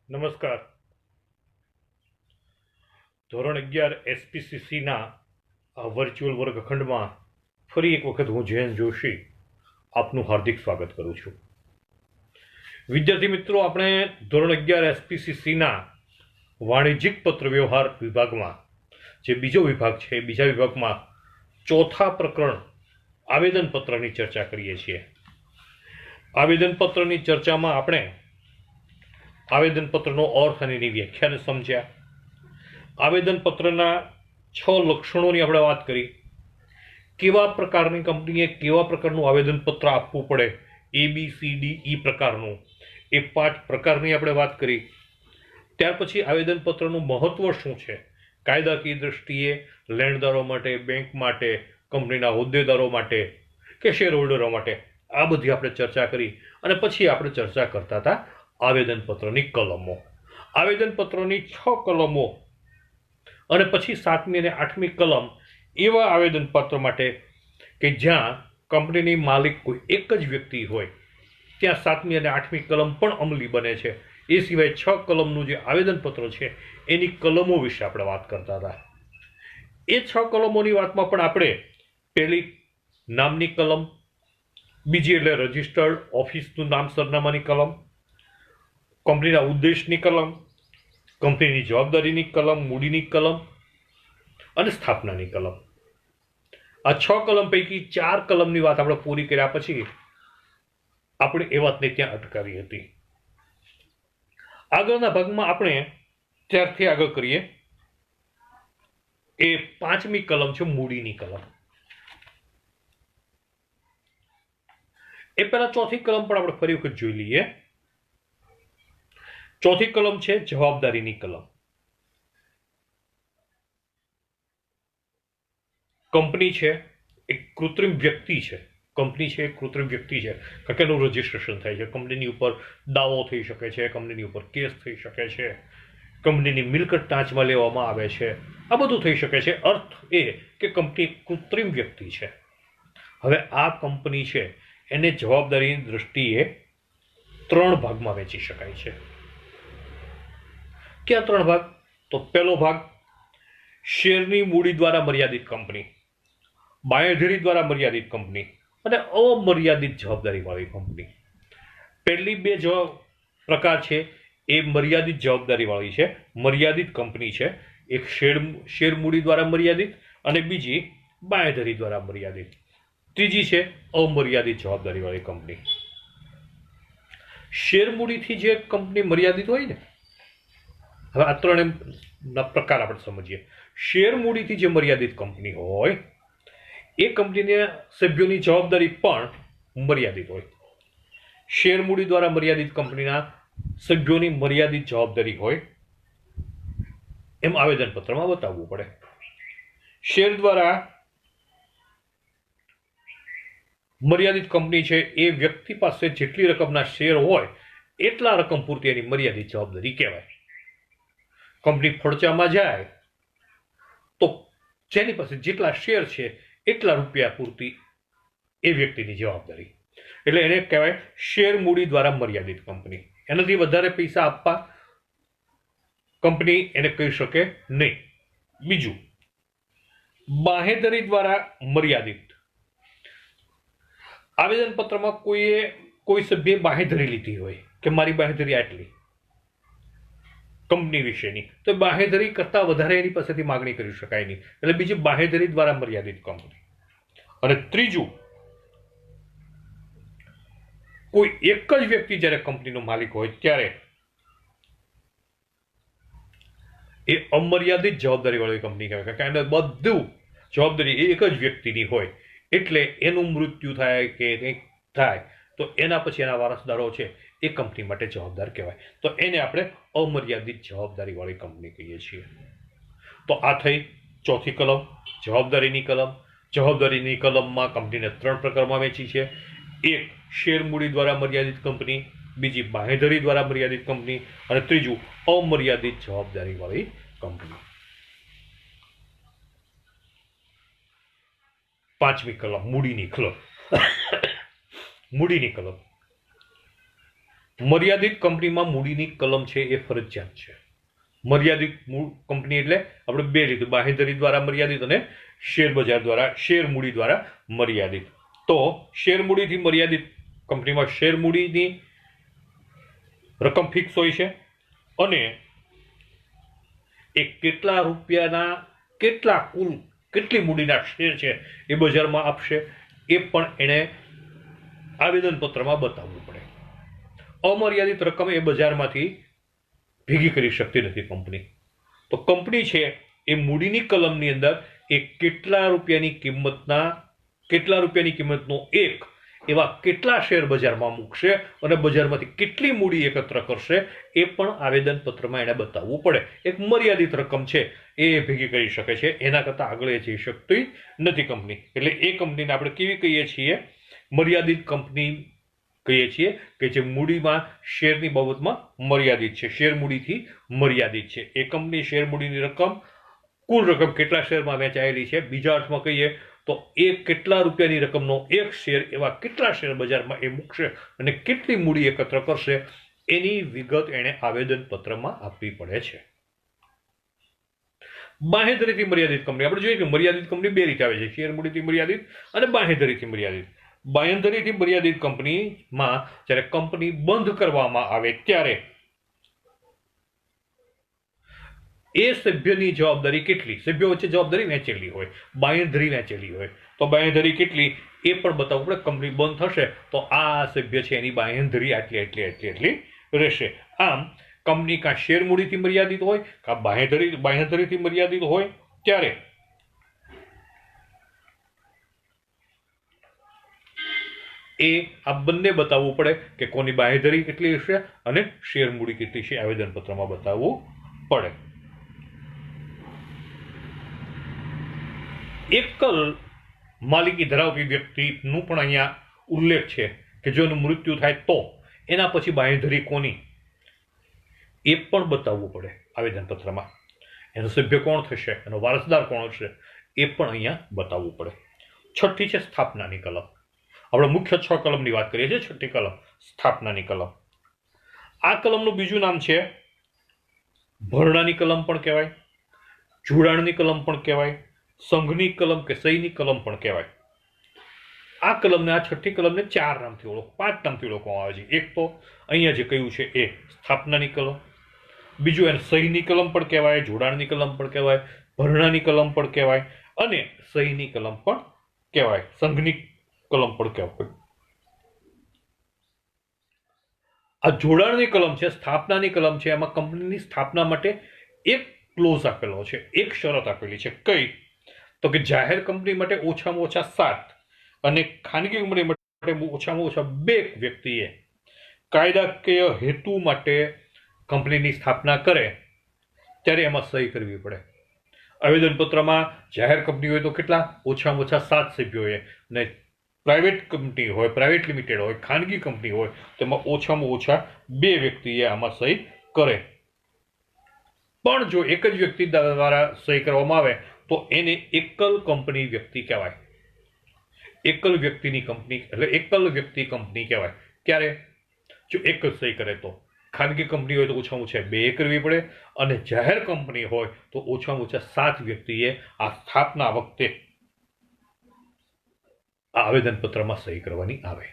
નમસ્કાર. ધોરણ 11 એસપીસીસીના આ વર્ચ્યુઅલ વર્ગખંડમાં ફરી એક વખત હું જયંત જોશી આપનું હાર્દિક સ્વાગત કરું છું. વિદ્યાર્થી મિત્રો, આપણે ધોરણ 11 એસપીસીસીના વાણિજ્યિક પત્ર વ્યવહાર વિભાગમાં જે બીજો વિભાગ છે, બીજા વિભાગમાં ચોથા પ્રકરણ આવેદનપત્રની ચર્ચા કરીએ છીએ. આવેદનપત્રની ચર્ચામાં આપણે આવેદનપત્રનો અર્થ અને એની વ્યાખ્યાને સમજ્યા. આવેદનપત્રના 6 લક્ષણોની આપણે વાત કરી. કેવા પ્રકારની કંપનીએ કેવા પ્રકારનું આવેદનપત્ર આપવું પડે, ABCDE પ્રકારનું, એ 5 પ્રકારની આપણે વાત કરી. ત્યાર પછી આવેદનપત્રનું મહત્વ શું છે, કાયદાકીય દ્રષ્ટિએ લેણદારો માટે, બેંક માટે, કંપનીના હોદ્દેદારો માટે કે શેર હોલ્ડરો માટે, આ બધી આપણે ચર્ચા કરી. અને પછી આપણે ચર્ચા કરતા હતા આવેદનપત્રની કલમો. આવેદનપત્રોની 6 કલમો અને પછી 7મી અને 8મી કલમ એવા આવેદનપત્ર માટે કે જ્યાં કંપનીની માલિક કોઈ એક જ વ્યક્તિ હોય, ત્યાં 7મી અને 8મી કલમ પણ અમલી બને છે. એ સિવાય 6 કલમનું જે આવેદનપત્ર છે એની કલમો વિશે આપણે વાત કરતા હતા. એ 6 કલમોની વાતમાં પણ આપણે પહેલી નામની કલમ, બીજી એટલે રજિસ્ટર્ડ ઓફિસનું નામ સરનામાની કલમ, કંપનીના ઉદ્દેશની કલમ, કંપનીની જવાબદારીની કલમ, મૂડીની કલમ અને સ્થાપનાની કલમ. આ 6 કલમ પૈકી 4 કલમની વાત આપણે પૂરી કર્યા પછી આપણે એ વાતને ત્યાં અટકાવી હતી. આગળના ભાગમાં આપણે ત્યારથી આગળ કરીએ. એ 5મી કલમ છે મૂડીની કલમ. એ પહેલા 4થી કલમ પણ આપણે ફરી વખત જોઈ લઈએ. 4થી કલમ છે જવાબદારીની કલમ. કંપની છે એક કૃત્રિમ વ્યક્તિ છે. કંપની છે એક કૃત્રિમ વ્યક્તિ છે, કારણ કે એનું રજીસ્ટ્રેશન થાય છે. કંપનીની ઉપર દાવો થઈ શકે છે, કંપનીની ઉપર કેસ થઈ શકે છે, કંપનીની મિલકત ટાંચમાં લેવામાં આવે છે, આ બધું થઈ શકે છે. અર્થ એ કે કંપની કૃત્રિમ વ્યક્તિ છે. હવે આ કંપની છે એને જવાબદારીની દ્રષ્ટિએ 3 ભાગમાં વહેંચી શકાય છે. ક્યાં 3 ભાગ? તો પહેલો ભાગ શેરની મૂડી દ્વારા મર્યાદિત કંપની, બાંયધરી દ્વારા મર્યાદિત કંપની અને અમર્યાદિત જવાબદારીવાળી કંપની. પહેલી 2 પ્રકાર છે એ મર્યાદિત જવાબદારીવાળી છે, મર્યાદિત કંપની છે. એક શેર મૂડી દ્વારા મર્યાદિત અને બીજી બાંયધરી દ્વારા મર્યાદિત. ત્રીજી છે અમર્યાદિત જવાબદારીવાળી કંપની. શેર મૂડીથી જે કંપની મર્યાદિત હોય ને, હવે આ 3 પ્રકાર આપણે સમજીએ. શેર મૂડીથી જે મર્યાદિત કંપની હોય એ કંપનીના સભ્યોની જવાબદારી પણ મર્યાદિત હોય. શેર મૂડી દ્વારા મર્યાદિત કંપનીના સભ્યોની મર્યાદિત જવાબદારી હોય એમ આવેદનપત્રમાં બતાવવું પડે. શેર દ્વારા મર્યાદિત કંપની છે એ વ્યક્તિ પાસે જેટલી રકમના શેર હોય એટલા રકમ પૂરતી એની મર્યાદિત જવાબદારી કહેવાય. કંપની ફડચામાં જાય તો જેની પાસે જેટલા શેર છે એટલા રૂપિયા પૂરતી એ વ્યક્તિની જવાબદારી. એટલે એને કહેવાય શેર મૂડી દ્વારા મર્યાદિત કંપની. એનાથી વધારે પૈસા આપવા કંપની એને કહી શકે નહીં. બીજું, બાંહેધરી દ્વારા મર્યાદિત. આવેદનપત્રમાં કોઈ સભ્યએ બાંહેધરી લીધી હોય કે મારી બાંહેધરી આટલી કંપની વિશેની, તો બાંહેધરી કરતાં વધારે એની પાસેથી માગણી કરી શકાય નહીં. એટલે બીજી બાંહેધરી દ્વારા મર્યાદિત કંપની. અને ત્રીજું, કોઈ એક જ વ્યક્તિ જ્યારે કંપનીનો માલિક હોય ત્યારે એ અમર્યાદિત જવાબદારીવાળી કંપની કહેવાય, કારણ કે એને બધું જવાબદારી એક જ વ્યક્તિની હોય. એટલે એનું મૃત્યુ થાય કે કંઈક થાય તો એના પછી એના વારસદારો છે એ કંપની માટે જવાબદાર કહેવાય. તો એને આપણે અમર્યાદિત જવાબદારીવાળી કંપની કહીએ છીએ. તો આ થઈ 4થી કલમ, જવાબદારીની કલમ. જવાબદારીની કલમમાં કંપનીને 3 પ્રકારમાં વહેંચી છે. એક શેર મૂડી દ્વારા મર્યાદિત કંપની, બીજી બાંહેધરી દ્વારા મર્યાદિત કંપની અને ત્રીજું અમર્યાદિત જવાબદારીવાળી કંપની. 5મી કલમ મૂડીની કલમ. મૂડીની કલમ. મર્યાદિત કંપનીમાં મૂડીની કલમ છે એ ફરજિયાત છે. મર્યાદિત કંપની એટલે આપણે બે રીતે, બાંહેધરી દ્વારા મર્યાદિત અને શેર બજાર દ્વારા, શેર મૂડી દ્વારા મર્યાદિત. તો શેર મૂડીથી મર્યાદિત કંપનીમાં શેર મૂડીની રકમ ફિક્સ હોય છે અને એ કેટલા રૂપિયાના કેટલી મૂડીના શેર છે એ બજારમાં આપશે એ પણ એણે આવેદનપત્રમાં બતાવવું પડે. અમર્યાદિત રકમ એ બજારમાંથી ભેગી કરી શકતી નથી કંપની. તો કંપની છે એ મૂડીની કલમની અંદર એ કેટલા રૂપિયાની કિંમતનો એક એવા કેટલા શેર બજારમાં મૂકશે અને બજારમાંથી કેટલી મૂડી એકત્ર કરશે એ પણ આવેદનપત્રમાં એને બતાવવું પડે. એક મર્યાદિત રકમ છે એ ભેગી કરી શકે છે, એના કરતાં આગળ એ જઈ શકતી નથી કંપની. એટલે એ કંપનીને આપણે કેવી કહીએ છીએ? મર્યાદિત કંપની કહીએ છીએ કે જે મૂડીમાં શેરની બાબતમાં મર્યાદિત છે, શેર મૂડીથી મર્યાદિત છે. એ કંપની શેર મૂડીની રકમ, કુલ રકમ કેટલા શેરમાં વેચાયેલી છે, બીજા અર્થમાં કહીએ તો એ કેટલા રૂપિયાની રકમનો એક શેર એવા કેટલા શેર બજારમાં એ મૂકશે અને કેટલી મૂડી એકત્ર કરશે એની વિગત એણે આવેદનપત્રમાં આપવી પડે છે. બાંહેધરીથી મર્યાદિત કંપની આપણે જોઈએ કે મર્યાદિત કંપની બે રીતે આવે છે, શેર મૂડીથી મર્યાદિત અને બાંહેધરીથી મર્યાદિત. બાંહેધરીથી મર્યાદિત કંપનીમાં જ્યારે કંપની બંધ કરવામાં આવે ત્યારે એ સભ્યની જવાબદારી કેટલી, સભ્યો વચ્ચે જવાબદારી વહેંચેલી હોય, બાંહેધરી વહેંચેલી હોય, તો બાંહેધરી કેટલી એ પણ બતાવવું પડે. કંપની બંધ થશે તો આ સભ્ય છે એની બાંહેધરી આટલી રહેશે. આમ કંપની કાં શેર મૂડીથી મર્યાદિત હોય કાં બાંહેધરીથી મર્યાદિત હોય ત્યારે એ આ બંને બતાવવું પડે કે કોની બાંહેધરી કેટલી હશે અને શેર મૂડી કેટલી છે, આવેદનપત્રમાં બતાવવું પડે. એકલ માલિકી ધરાવતી વ્યક્તિનું પણ અહીંયા ઉલ્લેખ છે કે જો એનું મૃત્યુ થાય તો એના પછી બાંહેધરી કોની એ પણ બતાવવું પડે આવેદનપત્રમાં. એનો સભ્ય કોણ થશે, એનો વારસદાર કોણ હશે એ પણ અહીંયા બતાવવું પડે. છઠ્ઠી છે સ્થાપનાની કલમ. આપણે મુખ્ય 6 કલમની વાત કરીએ છીએ. છઠ્ઠી કલમ સ્થાપનાની કલમ. આ કલમનું બીજું નામ છે ભરણાની કલમ પણ કહેવાય, જોડાણની કલમ પણ કહેવાય, સંઘની કલમ કે સહીની કલમ પણ કહેવાય. આ કલમને, આ છઠ્ઠી કલમને 5 નામથી ઓળખવામાં આવે છે. એક તો અહીંયા જે કહ્યું છે એ સ્થાપનાની કલમ, બીજું એને સહીની કલમ પણ કહેવાય, જોડાણની કલમ પણ કહેવાય, ભરણાની કલમ પણ કહેવાય અને સહીની કલમ પણ કહેવાય, સંઘની કલમ પણ કહેવાય. આ જોડાણની કલમ છે, સ્થાપનાની કલમ છે, એમાં કંપનીની સ્થાપના માટે એક ક્લોઝ આપેલો છે, એક શરત આપેલી છે. કઈ? તો કે જાહેર કંપની માટે ઓછામાં ઓછા 7 અને ખાનગી કંપની માટે ઓછામાં ઓછા 2 વ્યક્તિએ કાયદાકીય હેતુ માટે કંપનીની સ્થાપના કરે ત્યારે એમાં સહી કરવી પડે. આવેદનપત્રમાં જાહેર કંપની હોય તો કેટલા? ઓછામાં ઓછા 7 સભ્યોએ, અને પ્રાઇવેટ કંપની હોય, પ્રાઇવેટ લિમિટેડ હોય, ખાનગી કંપની હોય તેમાં ઓછામાં ઓછા 2 વ્યક્તિએ આમાં સહી કરે. પણ જો એક જ વ્યક્તિ દ્વારા સહી કરવામાં આવે તો એને એકલ કંપની વ્યક્તિ કહેવાય. એકલ વ્યક્તિની કંપની એટલે એકલ વ્યક્તિ કંપની કહેવાય. ક્યારે? જો એક જ સહી કરે તો. ખાનગી કંપની હોય તો ઓછામાં ઓછા 2 કરવી પડે અને જાહેર કંપની હોય તો ઓછામાં ઓછા 7 વ્યક્તિએ આ સ્થાપના વખતે આ આવેદનપત્રમાં સહી કરવાની આવે.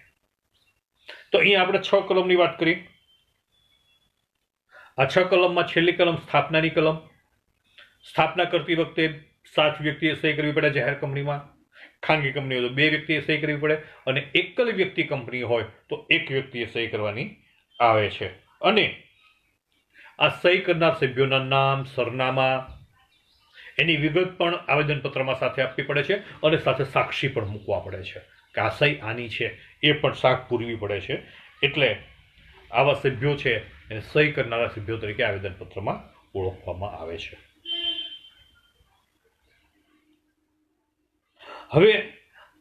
તો અહીંયા આપણે 6 કલમની વાત કરી. આ 6 કલમમાં છેલ્લી કલમ સ્થાપનાની કલમ. સ્થાપના કરતી વખતે 7 વ્યક્તિએ સહી કરવી પડે જાહેર કંપનીમાં, ખાનગી કંપની હોય તો 2 વ્યક્તિએ સહી કરવી પડે અને એકલ વ્યક્તિ કંપની હોય તો 1 વ્યક્તિએ સહી કરવાની આવે છે. અને આ સહી કરનાર સભ્યોના નામ, સરનામા, એની વિગત પણ આવેદનપત્રમાં સાથે આપવી પડે છે અને સાથે સાક્ષી પણ મૂકવા પડે છે કે આ સહી આની છે એ પણ સાક્ષ પૂરવી પડે છે. એટલે આવા સભ્યો છે એને સહી કરનારા સભ્યો તરીકે આવેદનપત્રમાં ઓળખવામાં આવે છે. હવે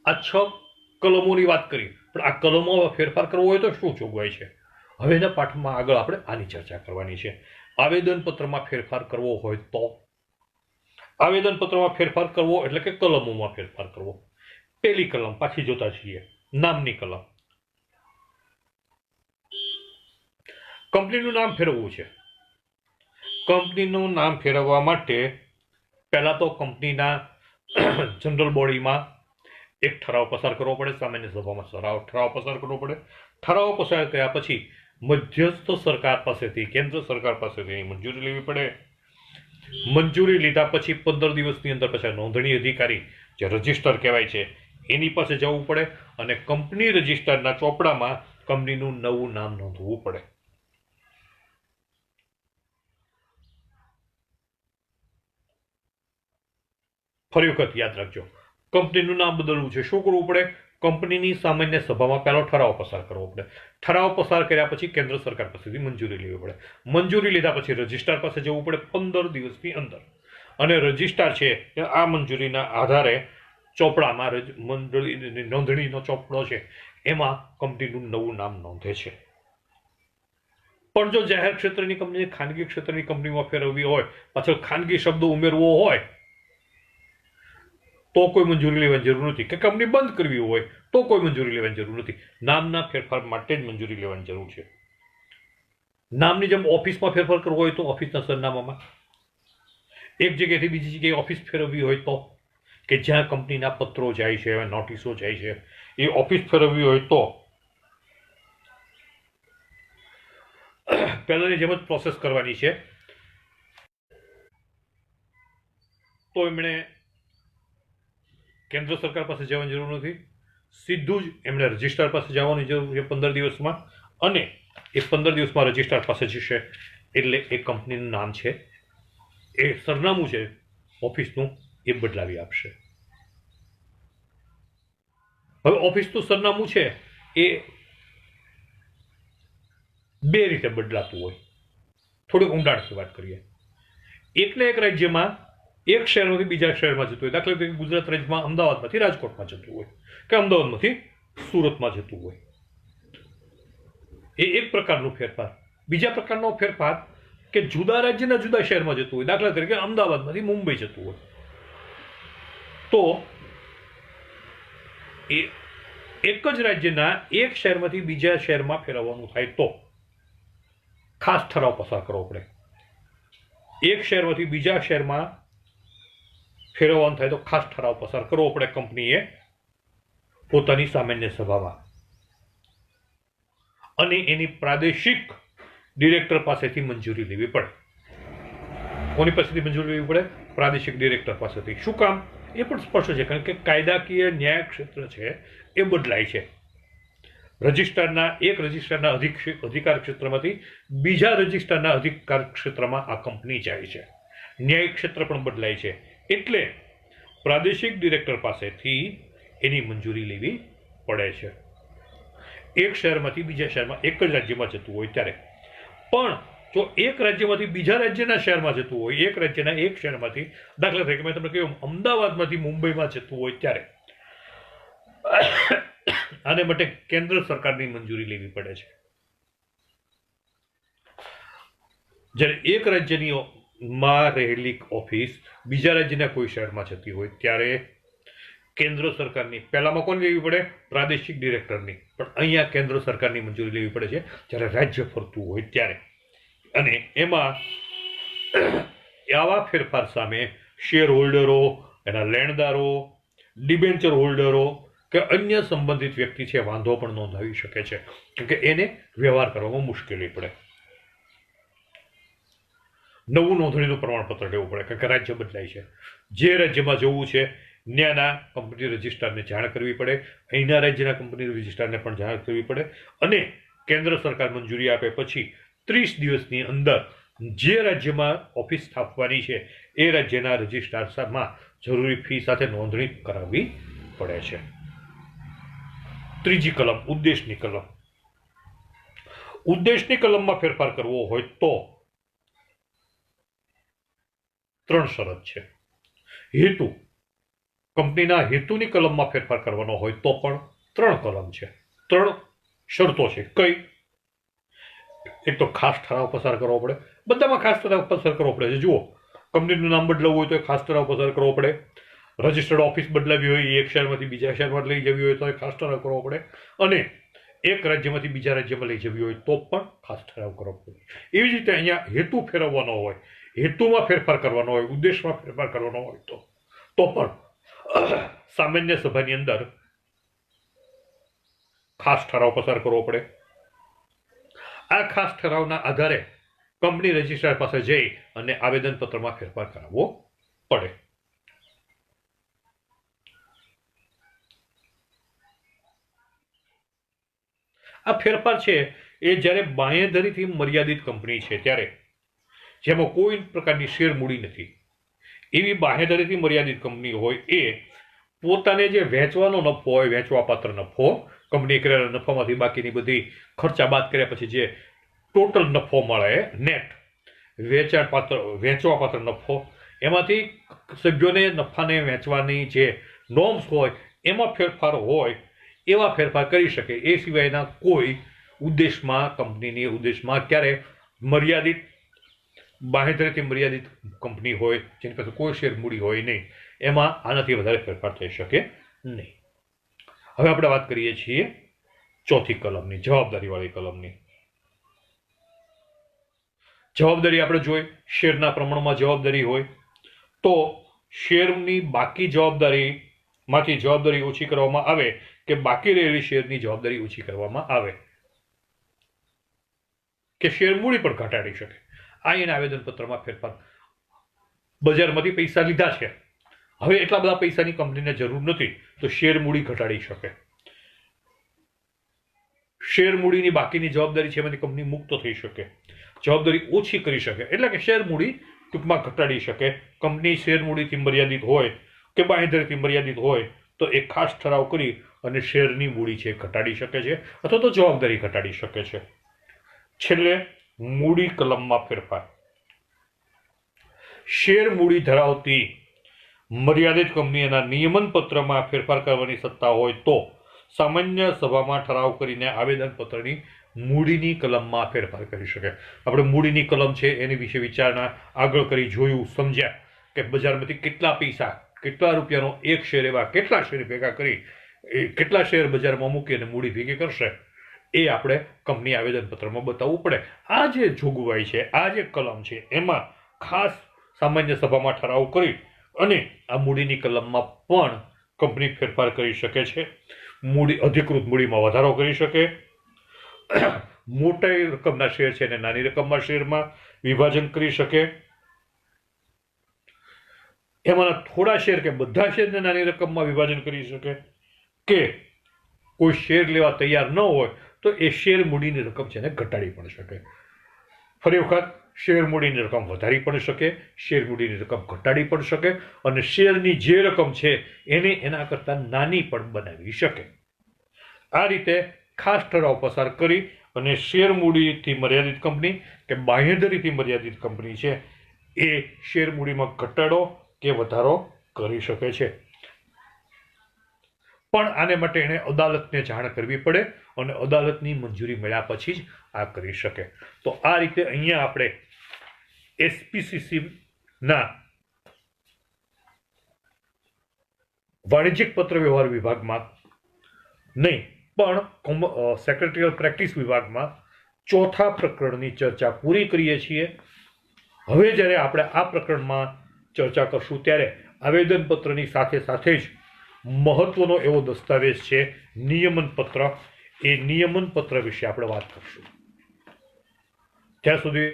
આ 6 કલમોની વાત કરી, પણ આ કલમોમાં ફેરફાર કરવો હોય તો શું જોગવાઈ છે? હવેના પાઠમાં આગળ આપણે આની ચર્ચા કરવાની છે. આવેદનપત્રમાં ફેરફાર કરવો હોય તો આવેદનપત્રમાં ફેરફાર કરવો એટલે કે કલમોમાં ફેરફાર કરવો. પહેલી કલમ પાછી જોતા છીએ, નામની કલમ. કંપનીનું નામ ફેરવવું છે. કંપનીનું નામ ફેરવવા માટે પહેલા તો કંપનીના જનરલ બોડીમાં એક ઠરાવ પસાર કરવો પડે, સામાન્ય સભામાં ઠરાવ પસાર કરવો પડે. ઠરાવ પસાર કર્યા પછી મધ્યસ્થ સરકાર પાસેથી, કેન્દ્ર સરકાર પાસેથી મંજૂરી લેવી પડે. મંજૂરી લીધા પછી 15 દિવસની અંદર પછી નોંધણી અધિકારી, જે રજિસ્ટર કહેવાય છે, એની પાસે જવું પડે અને કંપની રજિસ્ટરના ચોપડામાં કંપનીનું નવું નામ નોંધવું પડે. ફરી વખત યાદ રાખજો, કંપનીનું નામ બદલવું છે, શું કરવું પડે? કંપનીની સામાન્ય સભામાં પહેલો ઠરાવ પસાર કરવો પડે. ઠરાવ પસાર કર્યા પછી કેન્દ્ર સરકાર પાસેથી મંજૂરી લેવી પડે. મંજૂરી લીધા પછી રજિસ્ટ્રાર પાસે જવું પડે 15 દિવસની અંદર, અને રજિસ્ટ્રાર છે આ મંજૂરીના આધારે ચોપડામાં મંડળીની નોંધણીનો ચોપડો છે એમાં કંપનીનું નવું નામ નોંધે છે. પણ જો જાહેર ક્ષેત્રની કંપની ખાનગી ક્ષેત્રની કંપનીમાં ફેરવવી હોય, પાછળ ખાનગી શબ્દ ઉમેરવો હોય તો કોઈ મંજૂરી લેવાની જરૂર નથી, કે કંપની બંધ કરવી હોય તો કોઈ મંજૂરી લેવાની જરૂર નથી. નામના ફેરફાર માટે જ મંજૂરી લેવાની જરૂર છે. નામની જેમ ઓફિસમાં ફેરફાર કરવો હોય તો ઓફિસના સરનામામાં, એક જગ્યાએથી બીજી જગ્યાએ ઓફિસ ફેરવવી હોય તો, કે જ્યાં કંપનીના પત્રો જાય છે, નોટિસો જાય છે, એ ઓફિસ ફેરવવી હોય તો પહેલાની જેમ જ પ્રોસેસ કરવાની છે. તો એમણે કેન્દ્ર સરકાર પાસે જવાની જરૂર નથી, સીધું જ એમણે રજિસ્ટ્રાર પાસે જવાની જરૂર છે 15 દિવસમાં, અને એ 15 દિવસમાં રજિસ્ટ્રાર પાસે જશે એટલે એ કંપનીનું નામ છે, એ સરનામું છે ઓફિસનું, એ બદલાવી આપશે. હવે ઓફિસનું સરનામું છે એ બે રીતે બદલાતું હોય. થોડીક ઊંડાણથી વાત કરીએ. એકને એક રાજ્યમાં એક શહેરમાંથી બીજા શહેરમાં જતું હોય, દાખલા તરીકે ગુજરાત રાજ્યમાં અમદાવાદમાંથી રાજકોટમાં જતું હોય, કે અમદાવાદમાંથી સુરતમાં જતું હોય, એ એક પ્રકારનો ફેરફાર. બીજા પ્રકારનો ફેરફાર કે જુદા રાજ્યના જુદા શહેરમાં જતું હોય, દાખલા તરીકે અમદાવાદમાંથી મુંબઈ જતું હોય, તો એ એક જ રાજ્યના એક શહેરમાંથી બીજા શહેરમાં ફેરવવાનું થાય તો ખાસ ઠરાવ પસાર કરવો પડે. એક શહેરમાંથી બીજા શહેરમાં ફેરવવાનું થાય તો ખાસ ઠરાવ પસાર કરવો પડે કંપનીએ પોતાની સામાન્ય સભામાં, અને એની પ્રાદેશિક ડિરેક્ટર પાસેથી મંજૂરી લેવી પડે. કોની પાસેથી મંજૂરી લેવી પડે? પ્રાદેશિક ડિરેક્ટર પાસેથી. શું કામ? એ પણ સ્પષ્ટ છે, કારણ કે કાયદાકીય ન્યાય ક્ષેત્ર છે એ બદલાય છે. એક રજિસ્ટ્રારના અધિકાર ક્ષેત્રમાંથી બીજા રજિસ્ટ્રારના અધિકાર ક્ષેત્રમાં આ કંપની જાય છે. ન્યાયિક ક્ષેત્ર પણ બદલાય છે, એટલે પ્રાદેશિક ડિરેક્ટર પાસેથી એની મંજૂરી લેવી પડે છે. એક શહેરમાંથી બીજા શહેરમાં, એક જ રાજ્યમાં જતું હોય ત્યારે. પણ જો એક રાજ્યમાંથી બીજા રાજ્યના શહેરમાં જતું હોય, એક રાજ્યના એક શહેરમાંથી, દાખલા તરીકે મેં તમને કહ્યું અમદાવાદમાંથી મુંબઈમાં જતું હોય ત્યારે આને માટે કેન્દ્ર સરકારની મંજૂરી લેવી પડે છે. જ્યારે એક રાજ્યની માં રહેલી ઓફિસ બીજા રાજ્યના કોઈ શહેરમાં જતી હોય ત્યારે કેન્દ્ર સરકારની, પહેલામાં કોની લેવી પડે? પ્રાદેશિક ડિરેક્ટરની. પણ અહીંયા કેન્દ્ર સરકારની મંજૂરી લેવી પડે છે જ્યારે રાજ્ય ફરતું હોય ત્યારે. અને એમાં આવા ફેરફાર સામે શેર હોલ્ડરો, એના લેણદારો, ડિબેન્ચર હોલ્ડરો કે અન્ય સંબંધિત વ્યક્તિ છે વાંધો પણ નોંધાવી શકે છે, કે એને વ્યવહાર કરવામાં મુશ્કેલી પડે. નવું નોંધણીનું પ્રમાણપત્ર લેવું પડે, કારણ કે રાજ્ય બદલાય છે. જે રાજ્યમાં જવું છે ત્યાંના કંપની રજિસ્ટ્રારને જાણ કરવી પડે, અહીંના રાજ્યના કંપની રજિસ્ટ્રારને પણ જાણ કરવી પડે, અને કેન્દ્ર સરકાર મંજૂરી આપે પછી 30 દિવસની અંદર જે રાજ્યમાં ઓફિસ સ્થાપવાની છે એ રાજ્યના રજિસ્ટ્રારમાં જરૂરી ફી સાથે નોંધણી કરાવવી પડે છે. ત્રીજી કલમ, ઉદ્દેશની કલમ. ઉદ્દેશની કલમમાં ફેરફાર કરવો હોય તો 3 શરત છે. હેતુ, કંપનીના હેતુની કલમમાં ફેરફાર કરવાનો હોય તો પણ 3 કલમ છે, 3 શરતો છે. કઈ? એક તો ખાસ ઠરાવ પસાર કરવો પડે. બધામાં ખાસ ઠરાવ પસાર કરવો પડે છે. જુઓ, કંપનીનું નામ બદલાવવું હોય તો ખાસ ઠરાવ પસાર કરવો પડે. રજિસ્ટર્ડ ઓફિસ બદલાવી હોય, એક શહેરમાંથી બીજા શહેરમાં લઈ જવી હોય તો ખાસ ઠરાવ કરવો પડે. અને એક રાજ્યમાંથી બીજા રાજ્યમાં લઈ જવી હોય તો પણ ખાસ ઠરાવ કરવો પડે. એવી જ રીતે અહીંયા હેતુ ફેરવવાનો હોય, હેતુમાં ફેરફાર કરવાનો હોય, ઉદ્દેશમાં ફેરફાર કરવાનો હોય તો પણ સામાન્ય સભાની અંદર ખાસ ઠરાવ પસાર કરવો પડે. આ ખાસ ઠરાવના આધારે કંપની રજિસ્ટ્રાર પાસે જઈ અને આવેદનપત્રમાં ફેરફાર કરાવવો પડે. આ ફેરફાર છે એ જ્યારે બાંહેધરીથી મર્યાદિત કંપની છે ત્યારે, જેમાં કોઈ પ્રકારની શેર મૂડી નથી, એવી બાંહેધરીથી મર્યાદિત કંપની હોય એ પોતાને જે વેચવાનો નફો હોય, વેચવાપાત્ર નફો, કંપની કરેલા નફામાંથી બાકીની બધી ખર્ચા બાદ કર્યા પછી જે ટોટલ નફો મળે, નેટ વેચવાપાત્ર નફો, એમાંથી સભ્યોને નફાને વેચવાની જે નોર્મ્સ હોય એમાં ફેરફાર હોય એવા ફેરફાર કરી શકે. એ સિવાયના કોઈ ઉદ્દેશમાં, કંપનીની ઉદ્દેશમાં ક્યારે મર્યાદિત, બાંહેધરીથી મર્યાદિત કંપની હોય જેની પાસે કોઈ શેર મૂડી હોય નહીં, એમાં આનાથી વધારે ફેરફાર થઈ શકે નહીં. હવે આપણે વાત કરીએ છીએ ચોથી કલમની, જવાબદારીવાળી કલમની. જવાબદારી આપણે જોઈ, શેરના પ્રમાણમાં જવાબદારી હોય તો શેરની બાકી જવાબદારીમાંથી જવાબદારી ઓછી કરવામાં આવે કે બાકી રહેલી શેરની જવાબદારી ઓછી કરવામાં આવે કે શેર મૂડી પણ ઘટાડી શકે. આ એના આવેદનપત્રમાં ફેરફાર. બજારમાંથી પૈસા લીધા છે, હવે એટલા બધા પૈસાની કંપનીને જરૂર નથી તો શેર મૂડી ઘટાડી શકે. શેર મૂડીની બાકીની જવાબદારી છે એમાંથી કંપની મુક્ત થઈ શકે, જવાબદારી ઓછી કરી શકે, એટલે કે શેર મૂડી ટૂંકમાં ઘટાડી શકે. કંપની શેર મૂડીથી મર્યાદિત હોય કે બાંહેધરીથી મર્યાદિત હોય તો એ ખાસ ઠરાવ કરી અને શેરની મૂડી છે ઘટાડી શકે છે અથવા તો જવાબદારી ઘટાડી શકે છે. છેલ્લે મૂડી કલમમાં ફેરફાર. શેર મૂડી ધરાવતી મર્યાદિત કંપનીના નિયમન પત્રમાં ફેરફાર કરવાની સત્તા હોય તો સામાન્ય સભામાં ઠરાવ કરીને આવેદનપત્રની મૂડીની કલમમાં ફેરફાર કરી શકે. આપણે મૂડીની કલમ છે એની વિશે વિચારણા આગળ કરી, જોયું, સમજ્યા કે બજારમાંથી કેટલા પૈસા, કેટલા રૂપિયાનો એક શેર, એવા કેટલા શેર ભેગા કરી કેટલા શેર બજારમાં મૂકી અને મૂડી ભેગી કરશે એ આપણે કંપની આવેદનપત્રમાં બતાવવું પડે. આ જે જોગવાઈ છે, આ જે કલમ છે, એમાં ખાસ સામાન્ય સભામાં ઠરાવ કરી અને આ મૂડીની કલમમાં પણ કંપની ફેરફાર કરી શકે છે. અધિકૃત મૂડીમાં વધારો કરી શકે, મોટી રકમના શેર છે અને નાની રકમના શેરમાં વિભાજન કરી શકે, એમાંના થોડા શેર કે બધા શેરને નાની રકમમાં વિભાજન કરી શકે, કે કોઈ શેર લેવા તૈયાર ન હોય તો એ શેર મૂડીની રકમ છે ને ઘટાડી પણ શકે. ફરી વખત શેર મૂડીની રકમ વધારી પણ શકે, શેર મૂડીની રકમ ઘટાડી પણ શકે અને શેરની જે રકમ છે એને એના કરતાં નાની પણ બનાવી શકે. આ રીતે ખાસ ઠરાવ પસાર કરી અને શેર મૂડીથી મર્યાદિત કંપની કે બાંહેધરીથી મર્યાદિત કંપની છે એ શેર મૂડીમાં ઘટાડો કે વધારો કરી શકે છે. પણ આને માટે એણે અદાલતને જાણ કરવી પડે અને અદાલતની મંજૂરી મળ્યા પછી જ આ કરી શકે. તો આ રીતે અહીંયા આપણે SPCCના વાણિજ્યિક પત્ર વ્યવહાર વિભાગમાં નહીં પણ સેક્રેટરીયલ પ્રેક્ટિસ વિભાગમાં ચોથા પ્રકરણની ચર્ચા પૂરી કરીએ છીએ. હવે જ્યારે આપણે આ પ્રકરણમાં ચર્ચા કરશું ત્યારે આવેદનપત્રની સાથે સાથે જ મહત્વનો એવો દસ્તાવેજ છે નિયમન પત્ર. એ નિયમન પત્ર વિશે આપણે વાત કરશું. ત્યાં સુધી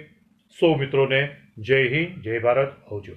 સૌ મિત્રોને જય હિન્દ, જય ભારત, આવજો.